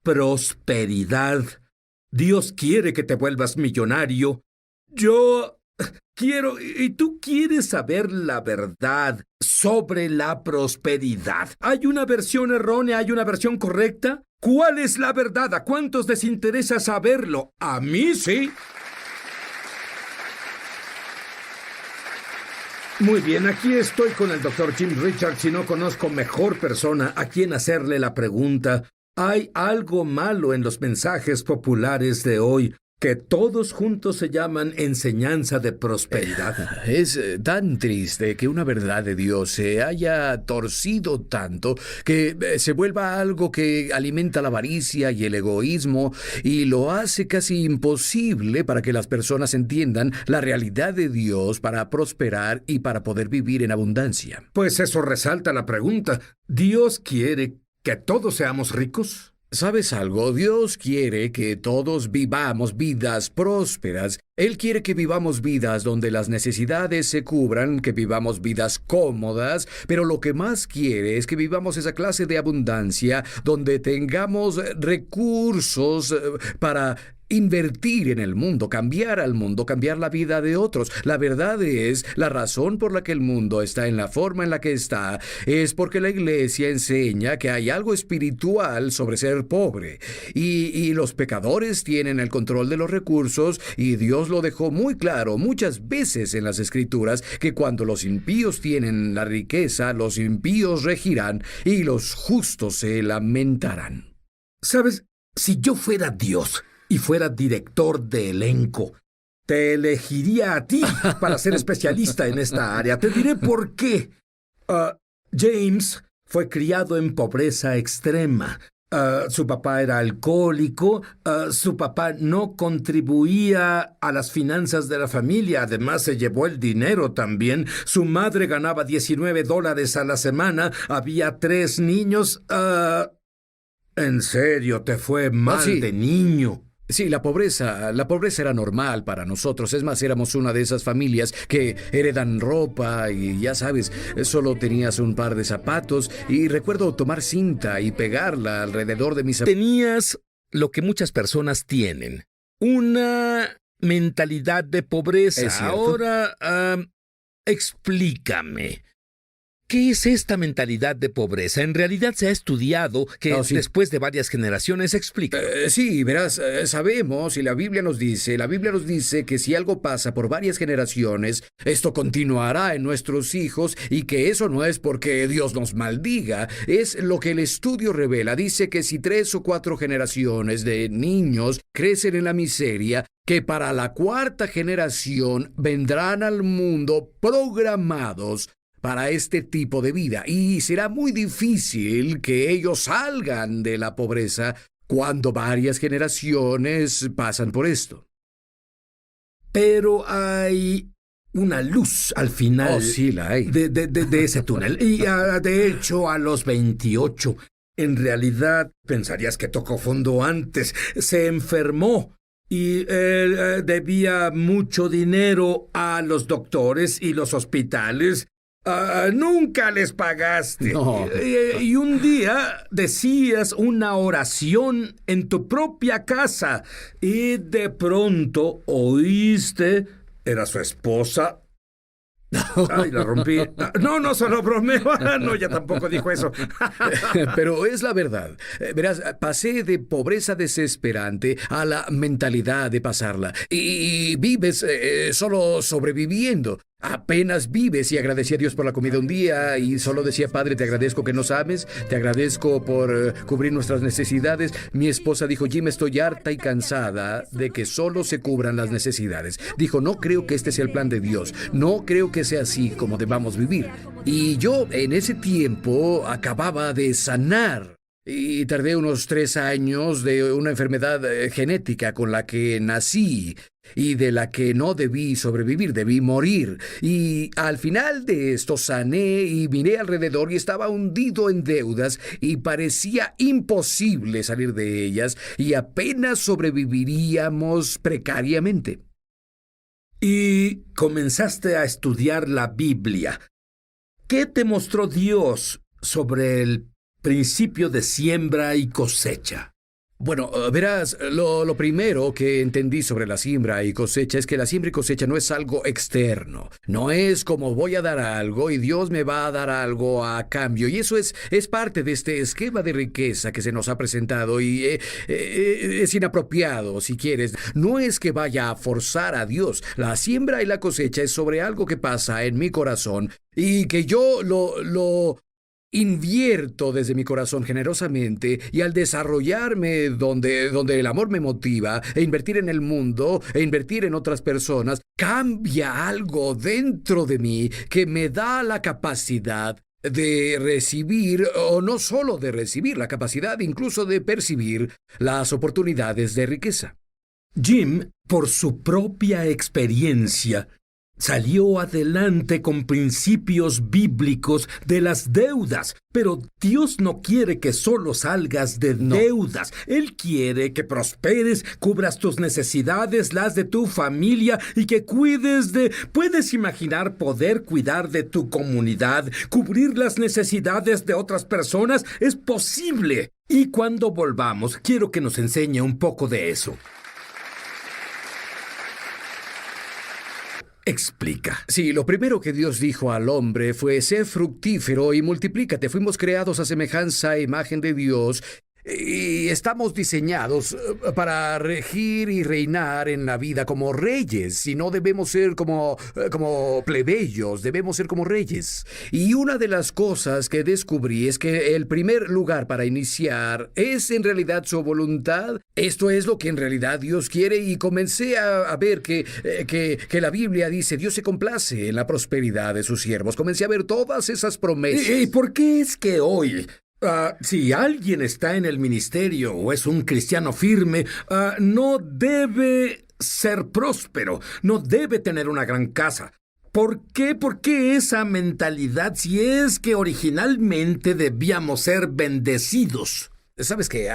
prosperidad. Dios quiere que te vuelvas millonario. Yo quiero, y tú quieres saber la verdad sobre la prosperidad. ¿Hay una versión errónea? ¿Hay una versión correcta? ¿Cuál es la verdad? ¿A cuántos les interesa saberlo? A mí sí. Muy bien, aquí estoy con el Dr. Jim Richards y no conozco mejor persona a quien hacerle la pregunta. ¿Hay algo malo en los mensajes populares de hoy que todos juntos se llaman enseñanza de prosperidad? Es tan triste que una verdad de Dios se haya torcido tanto que se vuelva algo que alimenta la avaricia y el egoísmo y lo hace casi imposible para que las personas entiendan la realidad de Dios para prosperar y para poder vivir en abundancia. Pues eso resalta la pregunta. ¿Dios quiere que todos seamos ricos? ¿Sabes algo? Dios quiere que todos vivamos vidas prósperas. Él quiere que vivamos vidas donde las necesidades se cubran, que vivamos vidas cómodas, pero lo que más quiere es que vivamos esa clase de abundancia donde tengamos recursos para invertir en el mundo, cambiar al mundo, cambiar la vida de otros. La verdad es, la razón por la que el mundo está en la forma en la que está es porque la iglesia enseña que hay algo espiritual sobre ser pobre. Y los pecadores tienen el control de los recursos y Dios lo dejó muy claro muchas veces en las Escrituras que cuando los impíos tienen la riqueza, los impíos regirán y los justos se lamentarán. ¿Sabes? Si yo fuera Dios y fuera director de elenco, te elegiría a ti para ser especialista en esta área. Te diré por qué. James fue criado en pobreza extrema. Su papá era alcohólico. Su papá no contribuía a las finanzas de la familia. Además, se llevó el dinero también. Su madre ganaba $19 a la semana. Había 3 niños. En serio, te fue mal sí. de niño. Sí, la pobreza era normal para nosotros. Es más, éramos una de esas familias que heredan ropa y ya sabes, solo tenías un par de zapatos y recuerdo tomar cinta y pegarla alrededor de mis zapatos. Tenías lo que muchas personas tienen, una mentalidad de pobreza. ¿Es cierto? Ahora, explícame. ¿Qué es esta mentalidad de pobreza? En realidad se ha estudiado que después de varias generaciones. Explica. Sí, verás, sabemos y la Biblia nos dice que si algo pasa por varias generaciones, esto continuará en nuestros hijos y que eso no es porque Dios nos maldiga, es lo que el estudio revela. Dice que si 3 o 4 generaciones de niños crecen en la miseria, que para la 4ª generación vendrán al mundo programados para este tipo de vida y será muy difícil que ellos salgan de la pobreza cuando varias generaciones pasan por esto. Pero hay una luz al final. Sí, la hay. De ese túnel. Y de hecho, a los 28, en realidad pensarías que tocó fondo antes. Se enfermó. Y debía mucho dinero a los doctores y los hospitales. Nunca les pagaste. No. Y un día decías una oración en tu propia casa y de pronto oíste, era su esposa. Ay, la rompí. No, solo bromeo. No, ella tampoco dijo eso. Pero es la verdad. Verás, pasé de pobreza desesperante a la mentalidad de pasarla. Y vives solo sobreviviendo. Apenas vives y agradecí a Dios por la comida un día y solo decía, Padre, te agradezco que nos ames, te agradezco por cubrir nuestras necesidades. Mi esposa dijo, Jim, estoy harta y cansada de que solo se cubran las necesidades. Dijo, no creo que este sea el plan de Dios, no creo que sea así como debamos vivir. Y yo en ese tiempo acababa de sanar. Y tardé unos 3 años de una enfermedad genética con la que nací y de la que no debí sobrevivir, debí morir. Y al final de esto sané y miré alrededor y estaba hundido en deudas y parecía imposible salir de ellas y apenas sobreviviríamos precariamente. Y comenzaste a estudiar la Biblia. ¿Qué te mostró Dios sobre el principio de siembra y cosecha? Bueno, verás, lo primero que entendí sobre la siembra y cosecha es que la siembra y cosecha no es algo externo. No es como voy a dar algo y Dios me va a dar algo a cambio. Y eso es parte de este esquema de riqueza que se nos ha presentado y es inapropiado, si quieres. No es que vaya a forzar a Dios. La siembra y la cosecha es sobre algo que pasa en mi corazón y que yo lo invierto desde mi corazón generosamente y al desarrollarme donde el amor me motiva e invertir en el mundo e invertir en otras personas, cambia algo dentro de mí que me da la capacidad de recibir, o no solo de recibir, la capacidad incluso de percibir las oportunidades de riqueza. Jim, por su propia experiencia, salió adelante con principios bíblicos de las deudas, pero Dios no quiere que solo salgas de deudas. Él quiere que prosperes, cubras tus necesidades, las de tu familia y que cuides de... ¿Puedes imaginar poder cuidar de tu comunidad, cubrir las necesidades de otras personas? Es posible. Y cuando volvamos, quiero que nos enseñe un poco de eso. Explica. Sí, lo primero que Dios dijo al hombre fue: sé fructífero y multiplícate. Fuimos creados a semejanza e imagen de Dios y estamos diseñados para regir y reinar en la vida como reyes, y no debemos ser como plebeyos, debemos ser como reyes. Y una de las cosas que descubrí es que el primer lugar para iniciar es en realidad su voluntad. Esto es lo que en realidad Dios quiere, y comencé a ver que la Biblia dice: Dios se complace en la prosperidad de sus siervos. Comencé a ver todas esas promesas. ¿Y por qué es que hoy... si alguien está en el ministerio o es un cristiano firme, no debe ser próspero, no debe tener una gran casa? ¿Por qué? ¿Por qué esa mentalidad si es que originalmente debíamos ser bendecidos? ¿Sabes qué?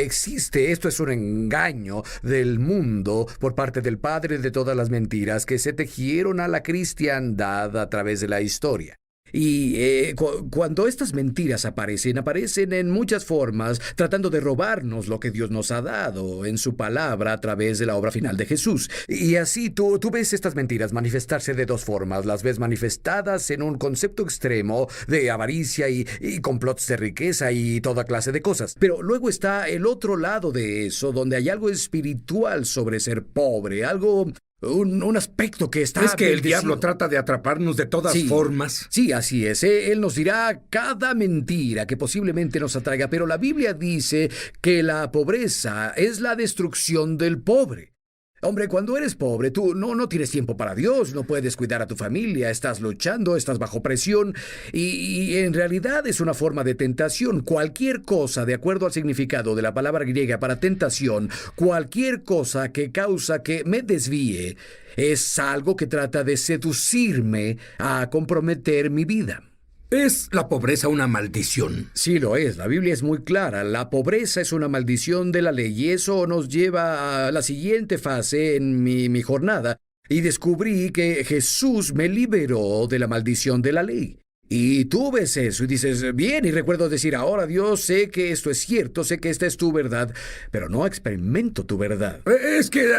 Existe, esto es un engaño del mundo por parte del padre de todas las mentiras que se tejieron a la cristiandad a través de la historia. Y cuando estas mentiras aparecen en muchas formas, tratando de robarnos lo que Dios nos ha dado en su palabra a través de la obra final de Jesús. Y así tú ves estas mentiras manifestarse de dos formas. Las ves manifestadas en un concepto extremo de avaricia y complots de riqueza y toda clase de cosas. Pero luego está el otro lado de eso, donde hay algo espiritual sobre ser pobre, algo... Un aspecto que está... Es que el diablo trata de atraparnos de todas formas. Sí, así es. Él nos dirá cada mentira que posiblemente nos atraiga, pero la Biblia dice que la pobreza es la destrucción del pobre. Hombre, cuando eres pobre, tú no tienes tiempo para Dios, no puedes cuidar a tu familia, estás luchando, estás bajo presión y en realidad es una forma de tentación. Cualquier cosa, de acuerdo al significado de la palabra griega para tentación, cualquier cosa que causa que me desvíe, es algo que trata de seducirme a comprometer mi vida. ¿Es la pobreza una maldición? Sí, lo es. La Biblia es muy clara. La pobreza es una maldición de la ley, y eso nos lleva a la siguiente fase en mi jornada. Y descubrí que Jesús me liberó de la maldición de la ley. Y tú ves eso y dices: bien, y recuerdo decir: ahora Dios, sé que esto es cierto, sé que esta es tu verdad, pero no experimento tu verdad. Es que,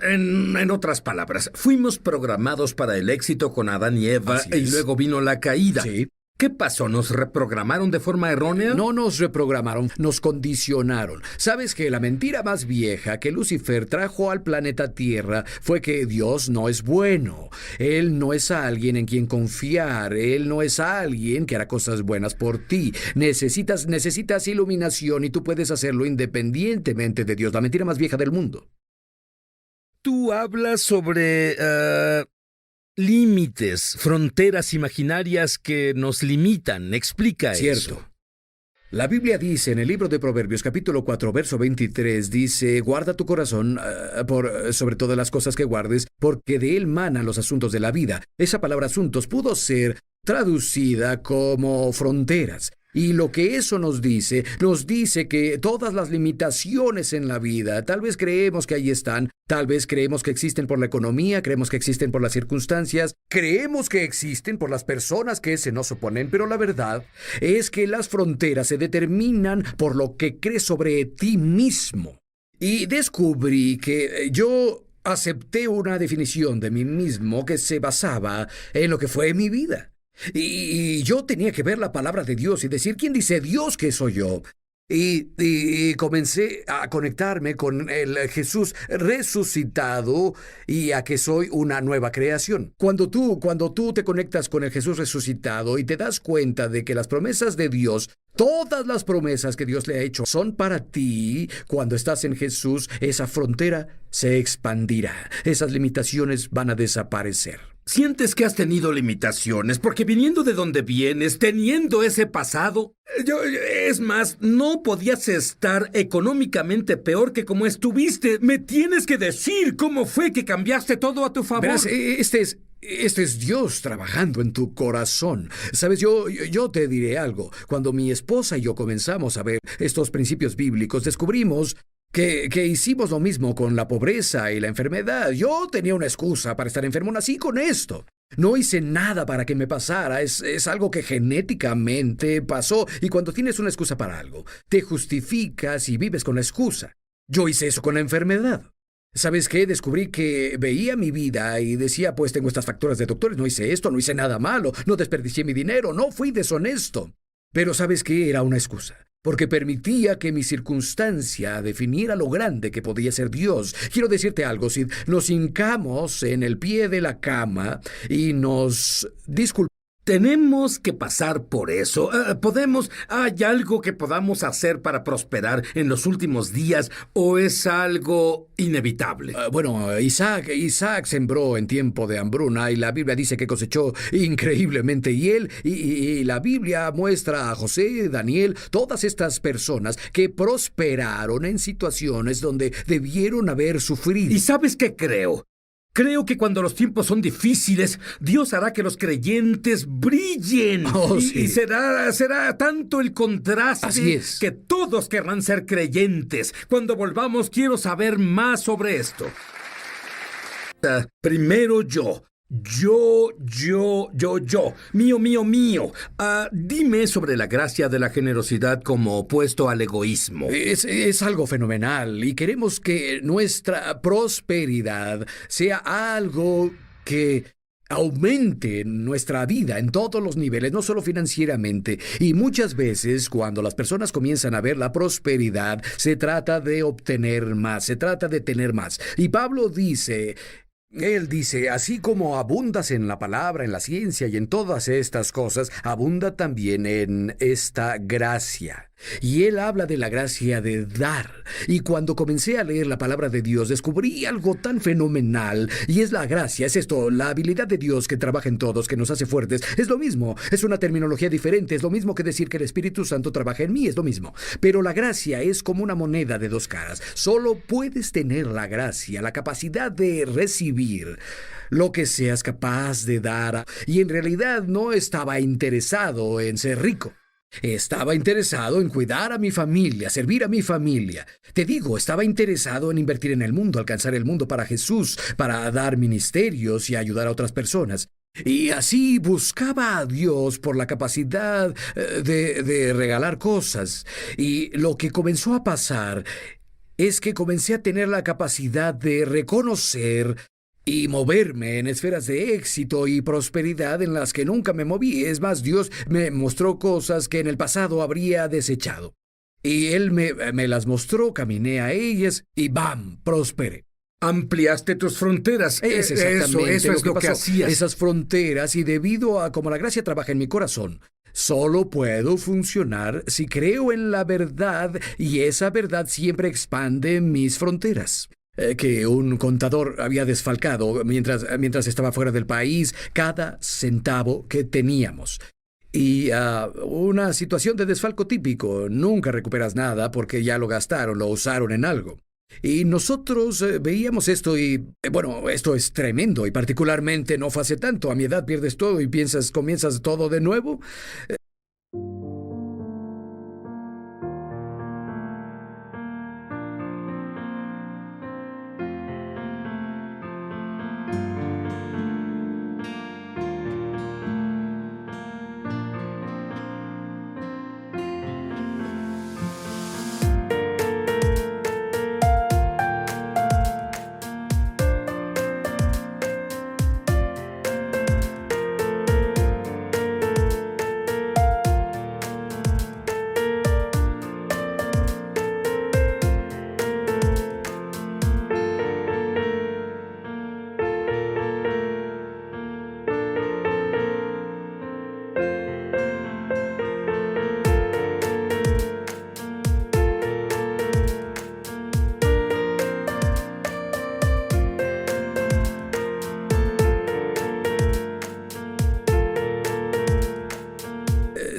en otras palabras, fuimos programados para el éxito con Adán y Eva, y luego vino la caída. Sí. ¿Qué pasó? ¿Nos reprogramaron de forma errónea? No nos reprogramaron, nos condicionaron. ¿Sabes que la mentira más vieja que Lucifer trajo al planeta Tierra fue que Dios no es bueno? Él no es alguien en quien confiar. Él no es alguien que hará cosas buenas por ti. Necesitas iluminación, y tú puedes hacerlo independientemente de Dios. La mentira más vieja del mundo. Tú hablas sobre... límites, fronteras imaginarias que nos limitan. Explica eso. Cierto. La Biblia dice en el libro de Proverbios, capítulo 4, verso 23, dice: guarda tu corazón sobre todas las cosas que guardes, porque de él manan los asuntos de la vida. Esa palabra asuntos pudo ser traducida como fronteras. Y lo que eso nos dice que todas las limitaciones en la vida, tal vez creemos que ahí están, tal vez creemos que existen por la economía, creemos que existen por las circunstancias, creemos que existen por las personas que se nos oponen, pero la verdad es que las fronteras se determinan por lo que crees sobre ti mismo. Y descubrí que yo acepté una definición de mí mismo que se basaba en lo que fue mi vida. Y yo tenía que ver la palabra de Dios y decir, ¿quién dice Dios que soy yo? Y comencé a conectarme con el Jesús resucitado y a que soy una nueva creación. Cuando tú te conectas con el Jesús resucitado y te das cuenta de que las promesas de Dios, todas las promesas que Dios le ha hecho son para ti, cuando estás en Jesús, esa frontera se expandirá. Esas limitaciones van a desaparecer. ¿Sientes que has tenido limitaciones? Porque viniendo de donde vienes, teniendo ese pasado, es más, no podías estar económicamente peor que como estuviste. Me tienes que decir cómo fue que cambiaste todo a tu favor. Verás, este es Dios trabajando en tu corazón. Sabes, yo te diré algo. Cuando mi esposa y yo comenzamos a ver estos principios bíblicos, descubrimos que hicimos lo mismo con la pobreza y la enfermedad. Yo tenía una excusa para estar enfermo, nací con esto. No hice nada para que me pasara, es algo que genéticamente pasó. Y cuando tienes una excusa para algo, te justificas y vives con la excusa. Yo hice eso con la enfermedad. ¿Sabes qué? Descubrí que veía mi vida y decía, pues tengo estas facturas de doctores, no hice esto, no hice nada malo, no desperdicié mi dinero, no fui deshonesto. Pero ¿sabes qué? Era una excusa. Porque permitía que mi circunstancia definiera lo grande que podía ser Dios. Quiero decirte algo, Sid. Nos hincamos en el pie de la cama y nos disculpamos. Tenemos que pasar por eso. ¿Hay algo que podamos hacer para prosperar en los últimos días o es algo inevitable? Bueno, Isaac sembró en tiempo de hambruna y la Biblia dice que cosechó increíblemente. Y la Biblia muestra a José, Daniel, todas estas personas que prosperaron en situaciones donde debieron haber sufrido. ¿Y sabes qué creo? Creo que cuando los tiempos son difíciles, Dios hará que los creyentes brillen. Sí. Y será tanto el contraste. Así es. Que todos querrán ser creyentes. Cuando volvamos, quiero saber más sobre esto. Primero yo. Mío. Dime sobre la gracia de la generosidad como opuesto al egoísmo. Es algo fenomenal y queremos que nuestra prosperidad sea algo que aumente nuestra vida en todos los niveles, no solo financieramente. Y muchas veces cuando las personas comienzan a ver la prosperidad, se trata de obtener más, se trata de tener más. Y Pablo dice... Él dice, así como abundas en la palabra, en la ciencia y en todas estas cosas, abunda también en esta gracia. Y él habla de la gracia de dar. Y cuando comencé a leer la palabra de Dios, descubrí algo tan fenomenal. Y es la gracia, es esto, la habilidad de Dios que trabaja en todos, que nos hace fuertes. Es lo mismo, es una terminología diferente, es lo mismo que decir que el Espíritu Santo trabaja en mí, es lo mismo. Pero la gracia es como una moneda de dos caras. Solo puedes tener la gracia, la capacidad de recibir lo que seas capaz de dar. Y en realidad no estaba interesado en ser rico. Estaba interesado en cuidar a mi familia, servir a mi familia. Te digo, estaba interesado en invertir en el mundo, alcanzar el mundo para Jesús, para dar ministerios y ayudar a otras personas. Y así buscaba a Dios por la capacidad de regalar cosas. Y lo que comenzó a pasar es que comencé a tener la capacidad de reconocer y moverme en esferas de éxito y prosperidad en las que nunca me moví. Es más, Dios me mostró cosas que en el pasado habría desechado. Y Él me las mostró, caminé a ellas y ¡bam!, prosperé. Ampliaste tus fronteras. Es exactamente eso es lo que hacías. Esas fronteras, y debido a cómo la gracia trabaja en mi corazón, solo puedo funcionar si creo en la verdad, y esa verdad siempre expande mis fronteras. Que un contador había desfalcado mientras estaba fuera del país cada centavo que teníamos. Y una situación de desfalco típico. Nunca recuperas nada porque ya lo gastaron, lo usaron en algo. Y nosotros veíamos esto y, bueno, esto es tremendo. Y particularmente no fue hace tanto. A mi edad pierdes todo y comienzas todo de nuevo.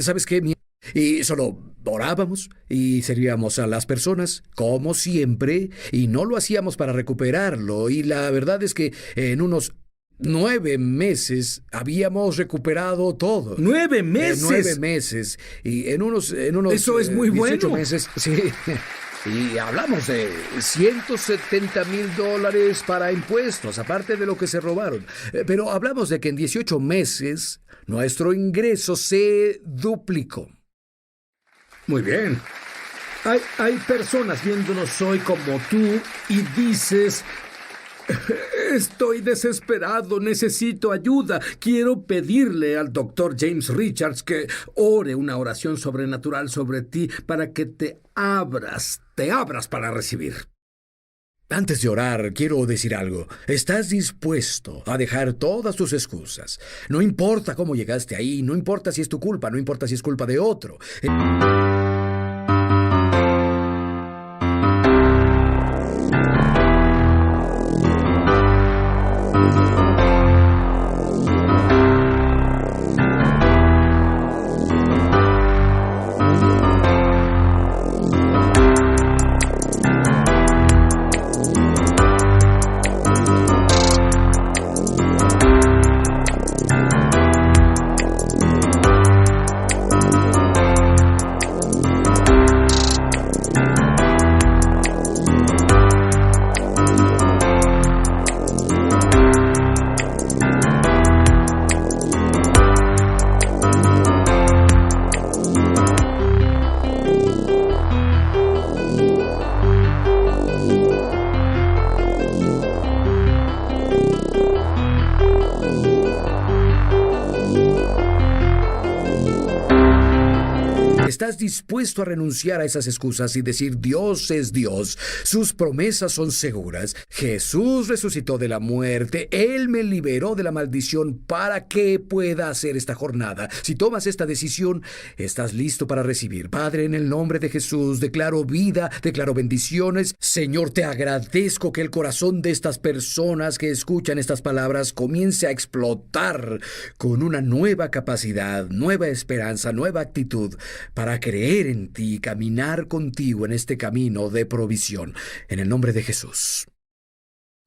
¿sabes qué? Y solo orábamos y servíamos a las personas, como siempre, y no lo hacíamos para recuperarlo. Y la verdad es que en unos 9 meses habíamos recuperado todo. ¡9 meses! 9 meses. Y en unos Eso es muy 18 bueno. meses, sí. Y hablamos de $170,000 para impuestos, aparte de lo que se robaron. Pero hablamos de que en 18 meses nuestro ingreso se duplicó. Muy bien. Hay personas viéndonos hoy como tú y dices: estoy desesperado, necesito ayuda. Quiero pedirle al doctor James Richards que ore una oración sobrenatural sobre ti para que te abras para recibir. Antes de orar, quiero decir algo. ¿Estás dispuesto a dejar todas tus excusas? No importa cómo llegaste ahí, no importa si es tu culpa, no importa si es culpa de otro. ¿Estás dispuesto a renunciar a esas excusas y decir: Dios es Dios, sus promesas son seguras, Jesús resucitó de la muerte, Él me liberó de la maldición para que pueda hacer esta jornada? Si tomas esta decisión, estás listo para recibir. Padre, en el nombre de Jesús, declaro vida, declaro bendiciones. Señor, te agradezco que el corazón de estas personas que escuchan estas palabras comience a explotar con una nueva capacidad, nueva esperanza, nueva actitud para creer en ti y caminar contigo en este camino de provisión. En el nombre de Jesús.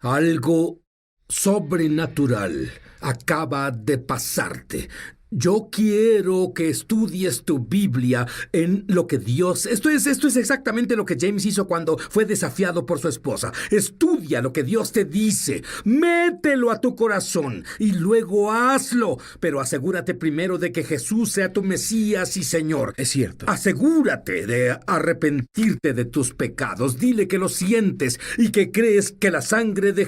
Algo sobrenatural acaba de pasarte. Yo quiero que estudies tu Biblia en lo que Dios... Esto es exactamente lo que James hizo cuando fue desafiado por su esposa. Estudia lo que Dios te dice. Mételo a tu corazón y luego hazlo. Pero asegúrate primero de que Jesús sea tu Mesías y Señor. Es cierto. Asegúrate de arrepentirte de tus pecados. Dile que lo sientes y que crees que la sangre de